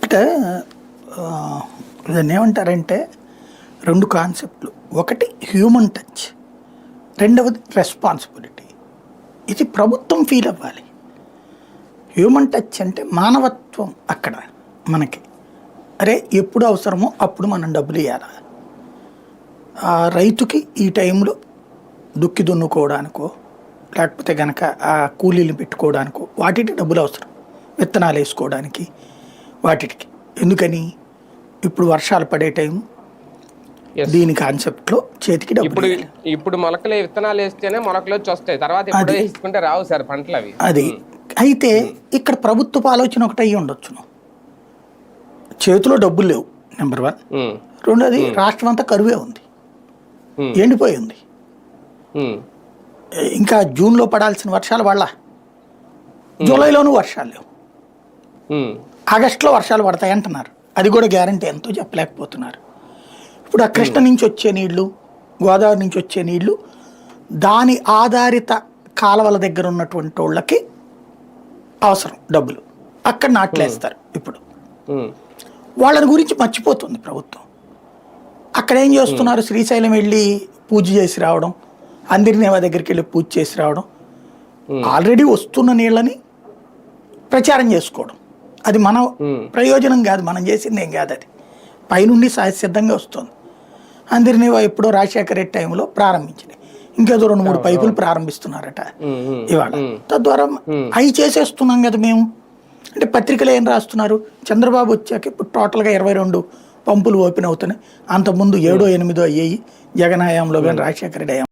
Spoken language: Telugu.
ఇక్కడ దాన్ని ఏమంటారంటే రెండు కాన్సెప్ట్లు. ఒకటి హ్యూమన్ టచ్, రెండవది రెస్పాన్సిబిలిటీ. ఇది ప్రభుత్వం ఫీల్ అవ్వాలి. హ్యూమన్ టచ్ అంటే మానవత్వం. అక్కడ మనకి అరే ఎప్పుడు అవసరమో అప్పుడు మనం డబ్బులు ఇవ్వాలి. రైతుకి ఈ టైంలో దుక్కి దున్నుకోవడానికో లేకపోతే కనుక ఆ కూలీలు పెట్టుకోవడానికో వాటికి డబ్బులు అవసరం, విత్తనాలు వేసుకోవడానికి వాటికి. ఎందుకని ఇప్పుడు వర్షాలు పడే టైం, దీని కాన్సెప్ట్లో చేతికి డబ్బులు. ఇప్పుడు మొలకలు విత్తనాలు వేస్తేనే మొలకలు వచ్చి వస్తాయి, తర్వాత ఎప్పుడో వేసుకుంటే రావు సార్ పంటలు అవి. అది అయితే ఇక్కడ ప్రభుత్వ ఆలోచన ఒకటి అయ్యి ఉండొచ్చును. చేతిలో డబ్బులు లేవు నెంబర్ 1. రెండోది రాష్ట్రం అంతా కరువే ఉంది, ఎండిపోయి ఉంది. ఇంకా జూన్లో పడాల్సిన వర్షాలు వాళ్ళ జూలైలోనూ వర్షాలు లేవు, ఆగస్టులో వర్షాలు పడతాయి అంటున్నారు. అది కూడా గ్యారంటీ ఎంతో చెప్పలేకపోతున్నారు. ఇప్పుడు ఆ కృష్ణ నుంచి వచ్చే నీళ్లు, గోదావరి నుంచి వచ్చే నీళ్లు దాని ఆధారిత కాలవల దగ్గర ఉన్నటువంటి వాళ్ళకి అవసరం డబ్బులు, అక్కడ నాట్లేస్తారు. ఇప్పుడు వాళ్ళని గురించి మర్చిపోతుంది ప్రభుత్వం. అక్కడ ఏం చేస్తున్నారు, శ్రీశైలం వెళ్ళి పూజ చేసి రావడం, అందరినేవా దగ్గరికి వెళ్ళి పూజ చేసి రావడం, ఆల్రెడీ వస్తున్న నీళ్ళని ప్రచారం చేసుకోవడం. అది మన ప్రయోజనం కాదు, మనం చేసింది ఏం కాదు. అది పైనుండి సహజసిద్ధంగా వస్తుంది. అందరినేవా ఎప్పుడో రాజశేఖర రెడ్డి టైంలో ప్రారంభించినాయి, ఇంకేదో 2-3 పైపులు ప్రారంభిస్తున్నారట ఇవాళ. తద్వారా అవి చేసేస్తున్నాం కదా మేము. అంటే పత్రికలు ఏం రాస్తున్నారు, చంద్రబాబు వచ్చాక ఇప్పుడు టోటల్గా 22 పంపులు ఓపెన్ అవుతున్నాయి. అంతకుముందు 7-8 అయ్యాయి జగన్ హయాంలో కానీ రాజశేఖర రెడ్డి హయాంలో.